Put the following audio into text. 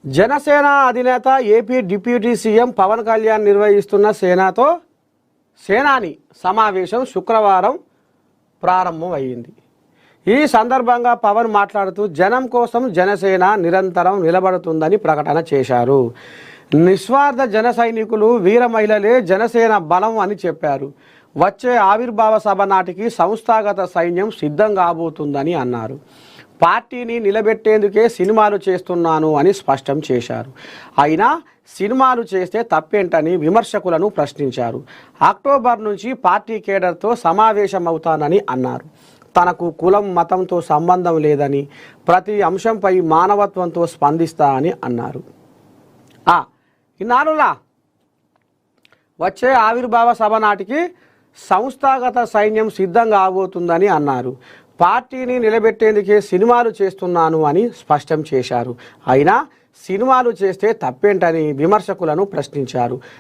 జనసేన అధినేత AP deputy CM Pawan Kalyan నిర్వహిస్తున్న సేనాని సమావేశం శుక్రవారం ప్రారంభమైంది. ఈ సందర్భంగా పవన్ మాట్లాడుతూ జనం కోసం జనసేన నిరంతరం నిలబడుతుందని ప్రకటన చేశారు. నిస్వార్థ జన సైనికులు వీర మహిళలే జనసేన బలం అని చెప్పారు. వచ్చే ఆవిర్భావ సభ నాటికి సంస్థాగత సైన్యం సిద్ధం కాబోతుందని అన్నారు. పార్టీని నిలబెట్టేందుకే సినిమాలు చేస్తున్నాను అని స్పష్టం చేశారు. అయినా సినిమాలు చేస్తే తప్పేంటని విమర్శకులను ప్రశ్నించారు. అక్టోబర్ నుంచి పార్టీ కేడర్తో సమావేశమవుతానని అన్నారు. తనకు కులం మతంతో సంబంధం లేదని, ప్రతి అంశంపై మానవత్వంతో స్పందిస్తా అని అన్నారు. ఇన్నాళ్ళులా వచ్చే ఆవిర్భావ సభ నాటికి సంస్థాగత సైన్యం సిద్ధం కాబోతుందని అన్నారు. పార్టీని నిలబెట్టేందుకే సినిమాలు చేస్తున్నాను అని స్పష్టం చేశారు. అయినా సినిమాలు చేస్తే తప్పేంటని విమర్శకులను ప్రశ్నించారు.